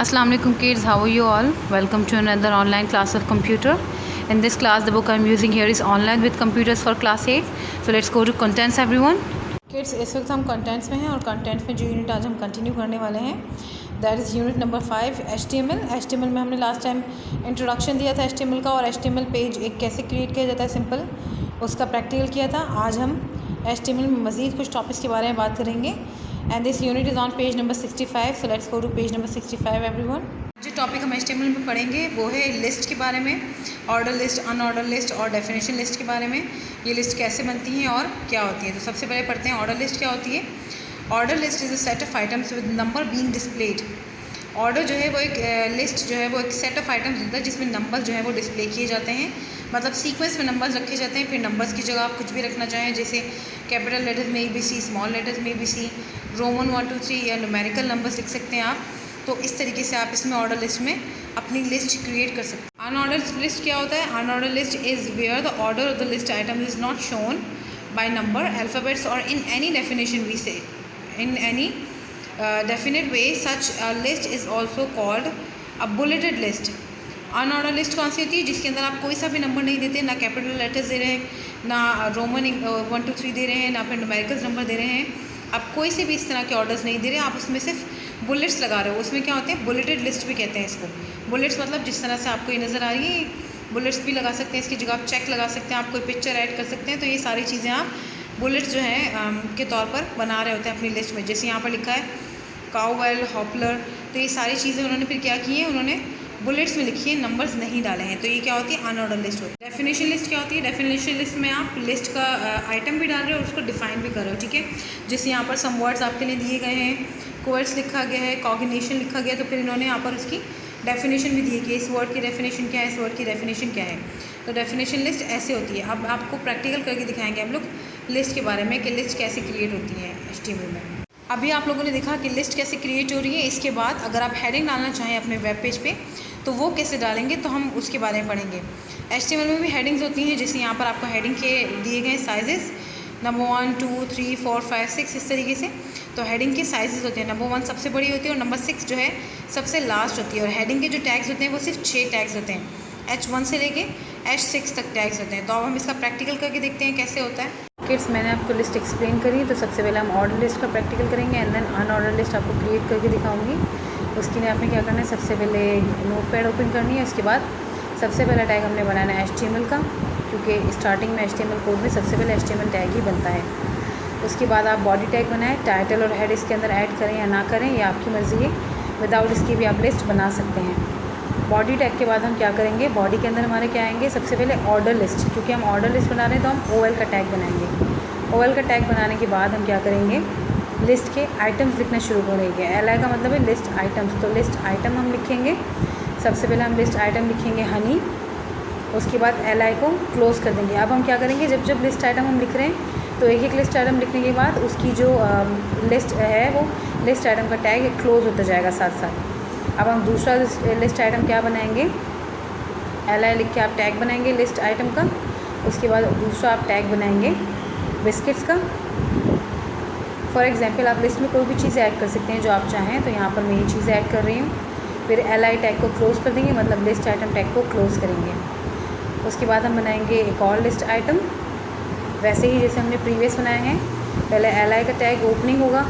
Assalamu alaikum kids, how are you all? Welcome to another online class of computer. In this class the book I am using here is Online with Computers for class 8. So let's go to contents everyone. Kids, इस वक्त हम contents में हैं और contents में जो unit आज हम कंटिन्यू करने वाले हैं that is unit number 5 HTML में हमने लास्ट टाइम इंट्रोडक्शन दिया था HTML का और HTML पेज एक कैसे क्रिएट किया जाता है सिंपल उसका प्रैक्टिकल किया था। आज हम HTML में मज़ीद कुछ टॉपिक्स के बारे में बात करेंगे and this unit is on page number 65. So let's go to page number 65 everyone. जो टॉपिक हम HTML में पढ़ेंगे वो है लिस्ट के बारे में, ऑर्डर लिस्ट, अनऑर्डर लिस्ट और डेफिनेशन लिस्ट के बारे में। ये लिस्ट कैसे बनती हैं और क्या होती है। तो सबसे पहले पढ़ते हैं ऑर्डर लिस्ट क्या होती है। Order list is a set of items with number being displayed. Order जो है वो एक लिस्ट जो है वो एक सेट ऑफ आइटम्स होता है जिसमें नंबर जो है वो डिस्प्ले किए जाते हैं, मतलब सीक्वेंस में नंबर्स रखे जाते हैं। फिर नंबर्स की जगह आप कुछ भी रखना चाहें, जैसे कैपिटल लेटर्स में ABC, स्मॉल लेटर्स में ABC, रोमन 1 2 3 या न्यूमेरिकल नंबर्स लिख सकते हैं आप। तो इस तरीके से आप इसमें ऑर्डर लिस्ट में अपनी लिस्ट क्रिएट कर सकते हैं। अनऑर्डर लिस्ट क्या होता है। Unorder list is where the order of the list item is not shown by number, alphabets और in any definition we say in any definite way. Such a list is also called a bulleted list. Unordered list कौन सी होती है जिसके अंदर आप कोई सा भी नंबर नहीं देते, ना कैपिटल लेटर्स दे रहे हैं, ना रोमन 1 2 3 दे रहे हैं, ना फिर न्यूमेरिकल्स नंबर दे रहे हैं। आप कोई से भी इस तरह के ऑर्डर्स नहीं दे रहे, आप उसमें सिर्फ बुलेट्स लगा रहे हो। उसमें क्या होते हैं, बुलेटेड लिस्ट भी कहते हैं इसको। बुलेट्स मतलब जिस तरह से आपको ये नज़र आ रही है, बुलेट्स भी लगा सकते हैं, इसकी जगह आप चेक लगा सकते हैं, आप कोई पिक्चर ऐड कर सकते हैं। तो ये सारी चीज़ें आप बुलेट्स जो हैं के तौर पर बना रहे होते हैं अपनी लिस्ट में। जैसे यहाँ पर लिखा है काउवेल, हॉपलर, तो ये सारी चीज़ें उन्होंने फिर क्या की है, उन्होंने बुलेट्स में लिखी है, नंबर्स नहीं डाले हैं। तो ये क्या होती है, अनऑर्डर लिस्ट होती है। डेफिनेशन लिस्ट क्या होती है। डेफिनेशन लिस्ट में आप लिस्ट का आइटम भी डाल रहे हो और उसको डिफाइन भी कर रहे हो, ठीक है। जैसे यहाँ पर सम वर्ड्स आपके लिए दिए गए हैं, कोवर्ड्स लिखा गया है, कॉग्निशन लिखा गया, तो फिर इन्होंने यहाँ पर उसकी डेफिनेशन भी दी है कि इस वर्ड की डेफिनेशन क्या है, इस वर्ड की डेफिनेशन क्या है। तो डेफिनेशन लिस्ट ऐसे होती है। अब आपको प्रैक्टिकल करके दिखाएंगे हम लोग लिस्ट के बारे में कि लिस्ट कैसे क्रिएट होती है HTML में। अभी आप लोगों ने देखा कि लिस्ट कैसे क्रिएट हो रही है। इसके बाद अगर आप हेडिंग डालना चाहें अपने वेब पेज पे तो वो कैसे डालेंगे, तो हम उसके बारे में पढ़ेंगे। HTML में भी हेडिंग्स होती हैं, जैसे यहाँ पर आपको हेडिंग के दिए गए साइजेस नंबर 1 2 3 4 5 6 इस तरीके से। तो हेडिंग के साइजेस होते हैं, नंबर 1 सबसे बड़ी होती है और नंबर 6 जो है सबसे लास्ट होती है। और हेडिंग के जो टैग्स होते हैं वो सिर्फ 6 टैग्स होते हैं, H1 से लेके H6 तक टैग्स होते हैं। तो अब हम इसका प्रैक्टिकल करके देखते हैं कैसे होता है। किड्स, मैंने आपको लिस्ट एक्सप्लेन करी, तो सबसे पहले हम ऑर्डर लिस्ट का प्रैक्टिकल करेंगे एंड देन अनऑर्डर लिस्ट आपको क्रिएट करके दिखाऊंगी। उसके लिए आपने क्या करना है, सबसे पहले नोटपैड ओपन करनी है। उसके बाद सबसे पहला टैग हमने बनाना है HTML का, क्योंकि स्टार्टिंग में HTML कोड में सबसे पहले HTML टैग ही बनता है। उसके बाद आप बॉडी टैग बनाएं, टाइटल और हेड इसके अंदर ऐड करें या ना करें, ये आपकी मर्ज़ी है। विदाउट इसकी भी आप लिस्ट बना सकते हैं। बॉडी टैग के बाद हम क्या करेंगे, बॉडी के अंदर हमारे क्या आएंगे, सबसे पहले ऑर्डर लिस्ट, क्योंकि हम ऑर्डर लिस्ट बना रहे हैं तो हम OL का टैग बनाएंगे। OL का टैग बनाने के बाद हम क्या करेंगे, लिस्ट के आइटम्स लिखना शुरू करेंगे। LI का मतलब है लिस्ट आइटम्स, तो लिस्ट आइटम हम लिखेंगे। सबसे पहले हम लिस्ट आइटम लिखेंगे हनी, उसके बाद LI को क्लोज़ कर देंगे। अब हम क्या करेंगे, जब जब लिस्ट आइटम हम लिख रहे हैं तो एक एक लिस्ट आइटम लिखने के बाद उसकी जो लिस्ट है वो लिस्ट आइटम का टैग क्लोज़ होता जाएगा साथ साथ। अब हम दूसरा लिस्ट आइटम क्या बनाएंगे, LI लिख के आप टैग बनाएंगे लिस्ट आइटम का। उसके बाद दूसरा आप टैग बनाएंगे बिस्किट्स का। फॉर एग्जांपल आप लिस्ट में कोई भी चीज़ ऐड कर सकते हैं जो आप चाहें, तो यहाँ पर मैं ये चीज़ ऐड कर रही हूँ। फिर LI टैग को क्लोज़ कर देंगे, मतलब लिस्ट आइटम टैग को क्लोज़ करेंगे। उसके बाद हम बनाएंगे एक और लिस्ट आइटम, वैसे ही जैसे हमने प्रीवियस बनाए हैं। पहले LI का टैग ओपनिंग होगा,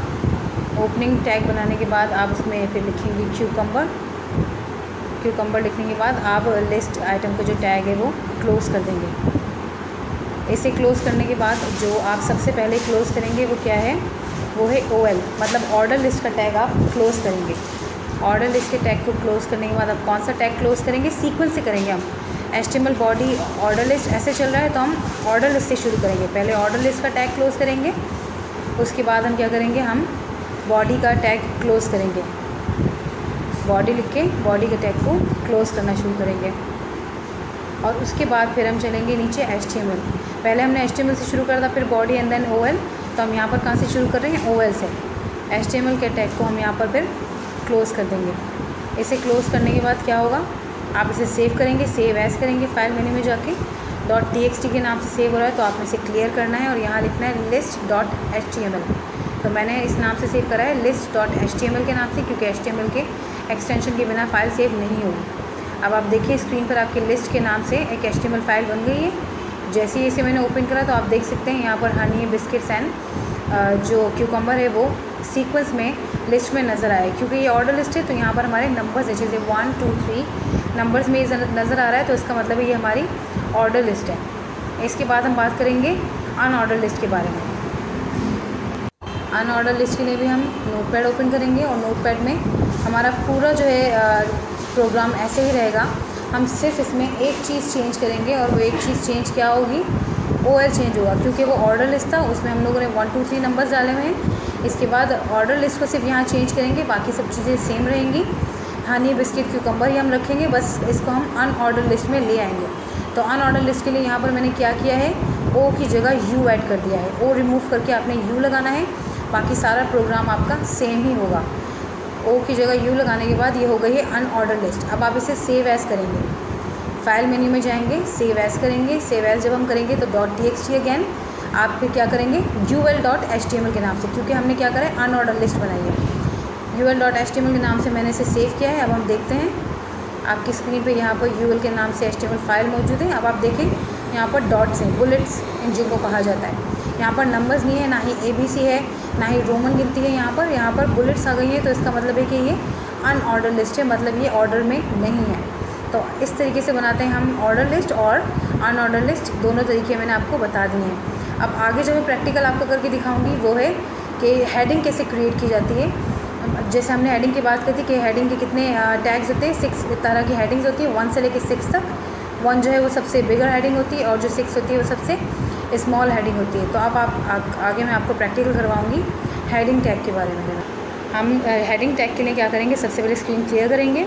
ओपनिंग टैग बनाने के बाद आप उसमें फिर लिखेंगे क्यूकम्बर। क्यूकम्बर लिखने के बाद आप लिस्ट आइटम का जो टैग है वो क्लोज़ कर देंगे। इसे क्लोज़ करने के बाद जो आप सबसे पहले क्लोज़ करेंगे वो क्या है, वो है OL, मतलब ऑर्डर लिस्ट का टैग आप क्लोज़ करेंगे। ऑर्डर लिस्ट के टैग को क्लोज़ करने के बाद आप कौन सा टैग क्लोज़ करेंगे, सीक्वेंस से करेंगे हम। HTML बॉडी ऑर्डर लिस्ट ऐसे चल रहा है तो हम ऑर्डर लिस्ट से शुरू करेंगे। पहले ऑर्डर लिस्ट का टैग क्लोज़ करेंगे, उसके बाद हम क्या करेंगे, हम बॉडी का टैग क्लोज़ करेंगे। बॉडी लिख के बॉडी के टैग को क्लोज़ करना शुरू करेंगे। और उसके बाद फिर हम चलेंगे नीचे HTML। पहले हमने HTML से शुरू करा था, फिर बॉडी एंड देन OL, तो हम यहाँ पर कहाँ से शुरू कर रहे हैं, OL से। HTML के टैग को हम यहाँ पर फिर क्लोज़ कर देंगे। इसे क्लोज़ करने के बाद क्या होगा, आप इसे सेव करेंगे, सेव एज़ करेंगे फाइल मेन्यू में जाके। .txt के नाम से सेव हो रहा है तो आपने इसे क्लियर करना है और यहाँ लिखना है list.html। तो मैंने इस नाम से सेव करा है list.html के नाम से, क्योंकि HTML के एक्सटेंशन के बिना फ़ाइल सेव नहीं होगी। अब आप देखिए स्क्रीन पर आपके लिस्ट के नाम से एक HTML फाइल बन गई है। जैसे ही इसे मैंने ओपन करा तो आप देख सकते हैं यहाँ पर हनी बिस्किट्स एंड जो क्यूकम्बर है वो सीक्वेंस में लिस्ट में नज़र आए। क्योंकि ये ऑर्डर लिस्ट है तो यहाँ पर हमारे नंबर्स है, जैसे 1 2 3 नंबर्स में नज़र आ रहा है, तो इसका मतलब है ये हमारी ऑर्डर लिस्ट है। इसके बाद हम बात करेंगे अनऑर्डर लिस्ट के बारे में। अनऑर्डर लिस्ट के लिए भी हम नोटपैड ओपन करेंगे और नोटपैड में हमारा पूरा जो है प्रोग्राम ऐसे ही रहेगा। हम सिर्फ इसमें एक चीज़ चेंज करेंगे और वो एक चीज़ चेंज क्या होगी, OL चेंज होगा। क्योंकि वो ऑर्डर लिस्ट था, उसमें हम लोगों ने 1 2 3 नंबर्स डाले हुए हैं। इसके बाद ऑर्डर लिस्ट को सिर्फ यहाँ चेंज करेंगे, बाकी सब चीज़ें सेम रहेंगी। हनी बिस्किट क्यूकम्बर ही हम रखेंगे, बस इसको हम अनऑर्डर लिस्ट में ले आएंगे। तो अनऑर्डर लिस्ट के लिए यहाँ पर मैंने क्या किया है, O की जगह U ऐड कर दिया है। O रिमूव करके आपने U लगाना है, बाकी सारा प्रोग्राम आपका सेम ही होगा। O की जगह U लगाने के बाद ये हो गई है अनऑर्डर लिस्ट। अब आप इसे सेव एज़ करेंगे, फाइल मेन्यू में जाएंगे, सेव एज़ करेंगे। सेव एज़ जब हम करेंगे तो .txt अगेन आप फिर क्या करेंगे, ul.html के नाम से, क्योंकि हमने क्या करा है अनऑर्डर लिस्ट बनाई है। ul.html के नाम से मैंने इसे सेव किया है। अब हम देखते हैं आपकी स्क्रीन पे यहाँ पर ul के नाम से HTML फाइल मौजूद है। अब आप देखें यहाँ पर डॉट्स हैं, बुलेट्स जिनको कहा जाता है। यहाँ पर नंबर्स नहीं है, ना ही ABC है, ना ही रोमन गिनती है। यहाँ पर बुलेट्स आ गई है, तो इसका मतलब है कि ये अनऑर्डर लिस्ट है, मतलब ये ऑर्डर में नहीं है। तो इस तरीके से बनाते हैं हम ऑर्डर लिस्ट और अनऑर्डर लिस्ट, दोनों तरीके मैंने आपको बता दिए हैं। अब आगे जो मैं प्रैक्टिकल आपको करके दिखाऊंगी वो है कि हेडिंग कैसे क्रिएट की जाती है। जैसे हमने हेडिंग की बात की थी कि हेडिंग के कितने टैग्स होते हैं, 6 तरह की हेडिंग्स होती है, 1 से लेकर 6 तक। 1 जो है वो सबसे बिगर हेडिंग होती है और जो 6 होती है वो सबसे स्मॉल हेडिंग होती है। तो अब आप आगे मैं आपको प्रैक्टिकल करवाऊँगी हेडिंग टैग के बारे में। हम हेडिंग टैग के लिए क्या करेंगे, सबसे पहले स्क्रीन क्लियर करेंगे।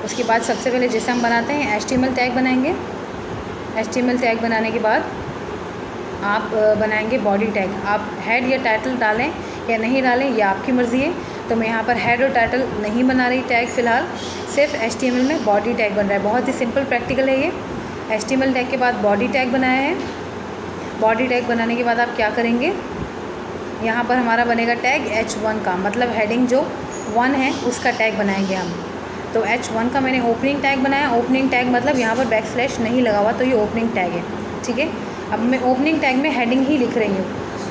उसके बाद सबसे पहले जैसे हम बनाते हैं HTML टैग बनाएंगे। HTML टैग बनाने के बाद आप बनाएंगे बॉडी टैग। आप हेड या टाइटल डालें या नहीं डालें, ये आपकी मर्ज़ी है। तो मैं यहाँ पर हेड और टाइटल नहीं बना रही टैग फ़िलहाल, सिर्फ HTML में बॉडी टैग बन रहा है। बहुत ही सिंपल प्रैक्टिकल है ये। HTML टैग के बाद बॉडी टैग बनाया है। बॉडी टैग बनाने के बाद आप क्या करेंगे, यहाँ पर हमारा बनेगा टैग H1 का, मतलब हेडिंग जो 1 है उसका टैग बनाएंगे हम। तो H1 का मैंने ओपनिंग टैग बनाया। ओपनिंग टैग मतलब यहाँ पर बैकस्लैश नहीं लगा हुआ, तो ये ओपनिंग टैग है, ठीक है। अब मैं ओपनिंग टैग में हेडिंग ही लिख रही हूँ,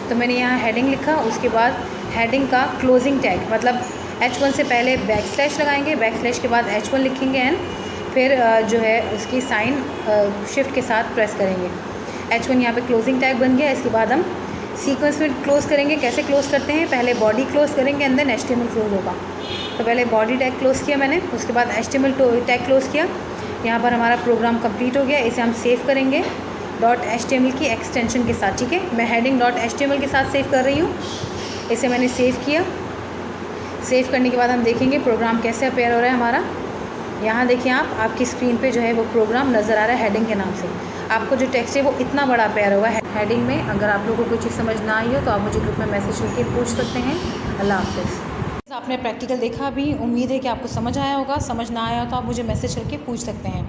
तो मैंने यहाँ हेडिंग लिखा। उसके बाद हेडिंग का क्लोजिंग टैग, मतलब H1 से पहले बैकस्लैश लगाएंगे, बैकस्लैश के बाद H1 लिखेंगे एंड फिर जो है उसकी साइन शिफ्ट के साथ प्रेस करेंगे। H1 यहाँ पे क्लोजिंग टैग बन गया। इसके बाद हम सीक्वेंस में क्लोज़ करेंगे। कैसे क्लोज़ करते हैं, पहले बॉडी क्लोज़ करेंगे एंड देन HTML क्लोज़ होगा। तो पहले बॉडी टैग क्लोज़ किया मैंने, उसके बाद HTML टैग क्लोज़ किया। यहाँ पर हमारा प्रोग्राम कंप्लीट हो गया। इसे हम सेव करेंगे .html की एक्सटेंशन के साथ, ठीक है। मैं हेडिंग .html के साथ सेव कर रही हूँ। इसे मैंने सेव किया। सेव करने के बाद हम देखेंगे प्रोग्राम कैसे अपेयर हो रहा है हमारा। यहाँ देखिए आपकी स्क्रीन पे जो है वो प्रोग्राम नज़र आ रहा है हेडिंग के नाम से। आपको जो टेक्स्ट है वो इतना बड़ा अपेयर हुआ है हेडिंग में। अगर आप लोगों को कोई चीज़ समझ ना आई हो तो आप मुझे ग्रुप में मैसेज करके पूछ सकते हैं। अल्लाह हाफ़िज़। आपने प्रैक्टिकल देखा भी, उम्मीद है कि आपको समझ आया होगा। समझ ना आया हो तो आप मुझे मैसेज करके पूछ सकते हैं।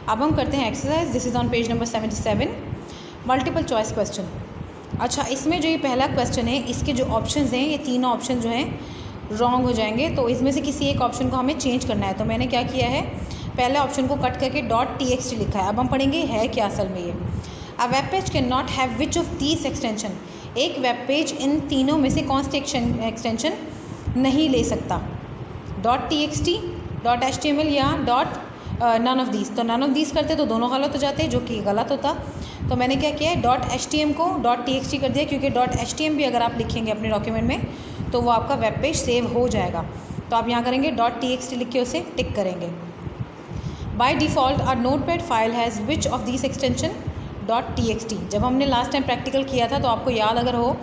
अब हम करते हैं exercise. This is on page number 77, multiple choice question. अच्छा, इसमें जो ये पहला क्वेश्चन है, इसके जो ऑप्शंस हैं, ये तीनों ऑप्शन जो हैं रॉन्ग हो जाएंगे। तो इसमें से किसी एक ऑप्शन को हमें चेंज करना है। तो मैंने क्या किया है, पहले ऑप्शन को कट करके .txt लिखा है। अब हम पढ़ेंगे है क्या असल में ये। A web page can not have which of these extension. एक वेब पेज इन तीनों में से कौन सी एक्सटेंशन नहीं ले सकता, .txt, .html या नन ऑफ दीज। तो नन ऑफ दीज करते तो दोनों गलत हो जाते, जो कि गलत होता। तो मैंने क्या किया है, .htm को .txt कर दिया, क्योंकि .htm भी अगर आप लिखेंगे अपने डॉक्यूमेंट में तो वो आपका वेब पेज सेव हो जाएगा। तो आप यहाँ करेंगे .txt लिख के उसे टिक करेंगे। By default our Notepad file has which of this extension .txt। जब हमने लास्ट टाइम प्रैक्टिकल किया था तो आपको याद अगर हो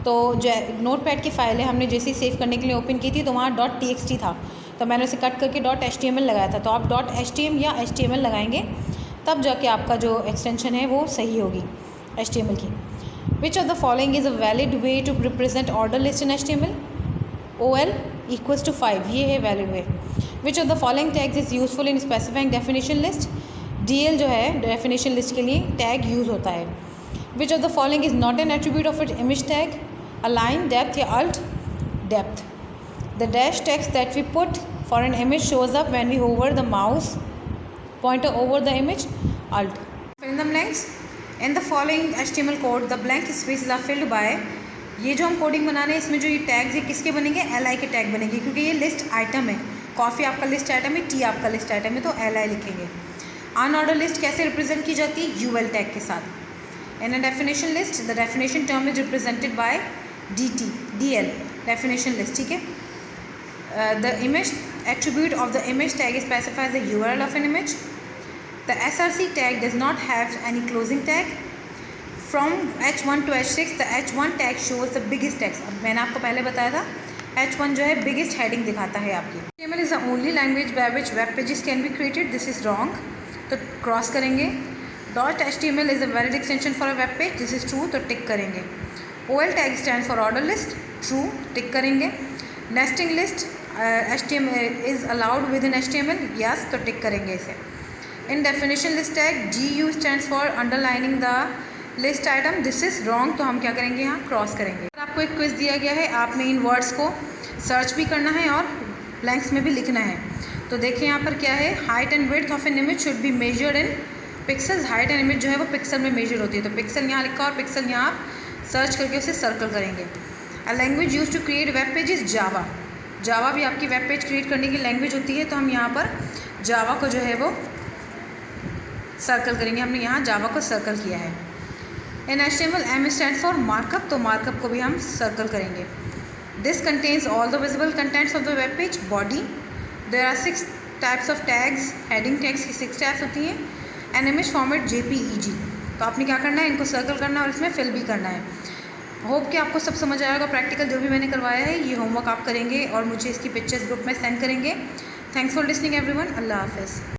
तो जो नोटपैड की फ़ाइल है हमने जैसे ही सेव करने के लिए ओपन की थी तो वहाँ .txt था, तो मैंने उसे कट करके .html लगाया था। तो आप .htm या html लगाएंगे तब जाके आपका जो एक्सटेंशन है वो सही होगी HTML की। Which of the following is a valid way to represent order list in HTML। OL = 5, ये है valid way. Which of the following tags is useful in specifying definition list. DL जो है definition list के लिए tag use होता है। Which of the following is not an attribute of it image tag. Align, depth या alt, depth. The dash text that we put foreign image shows up when we hover the mouse pointer over the image. Alt. Fill in the blanks. In the following HTML code, the blank spaces are filled by. ये जो हम coding बना रहे हैं इसमें जो ये tags ये किसके बनेंगे, LI के टैग बनेंगे, क्योंकि ये लिस्ट आइटम है. कॉफ़ी आपका लिस्ट आइटम है, टी आपका लिस्ट आइटम है, तो LI लिखेंगे. अनऑर्डर लिस्ट कैसे रिप्रेजेंट की जाती है, UL टैग के साथ. In a definition list the definition term is represented by DL definition list. ठीक है. The image attribute of the image tag specifies the URL of an image. The SRC tag does not have any closing tag. From H1 to H6 the H1 tag shows the biggest text. अब मैंने आपको पहले बताया था H1 जो है biggest heading दिखाता है आपकी. HTML is the only language by which web pages can be created. This is wrong. तो क्रॉस करेंगे. .html is a valid extension for a web page. This is true. तो टिक करेंगे. OL tag stands for order list. True. टिक करेंगे. Nesting list HTML is allowed within HTML. Yes. तो टिक करेंगे इसे. In definition list tag GU stands for underlining the list item. This is wrong. तो हम क्या करेंगे, यहाँ क्रॉस करेंगे. आपको एक क्विज दिया गया है, आपने इन वर्ड्स को सर्च भी करना है और ब्लैंक्स में भी लिखना है. तो देखिए यहाँ पर क्या है, height and width of an image should be measured in pixels. Height and image जो है वो पिक्सल में मेजर होती है, तो पिक्सल यहाँ लिखा और पिक्सल यहाँ आप सर्च करके उसे सर्कल करेंगे. A language use to create web page is Java. Java भी आपकी वेब पेज क्रिएट करने की लैंग्वेज होती है, तो हम यहाँ पर जावा को जो है वो सर्कल करेंगे. हमने यहाँ जावा को सर्कल किया है. In HTML M stand for markup, तो मार्कअप को भी हम सर्कल करेंगे. This contains all the visible contents of the web page. Body there are 6 types of tags. Heading tags की 6 टाइप्स होती हैं. An image format JPEG. तो आपने क्या करना है, इनको सर्कल करना है और इसमें फिल भी करना है. होप कि आपको सब समझ आएगा. प्रैक्टिकल जो भी मैंने करवाया है ये होमवर्क आप करेंगे और मुझे इसकी पिक्चर्स ग्रुप में सेंड करेंगे. Thanks for listening everyone. अल्लाह हाफिज़.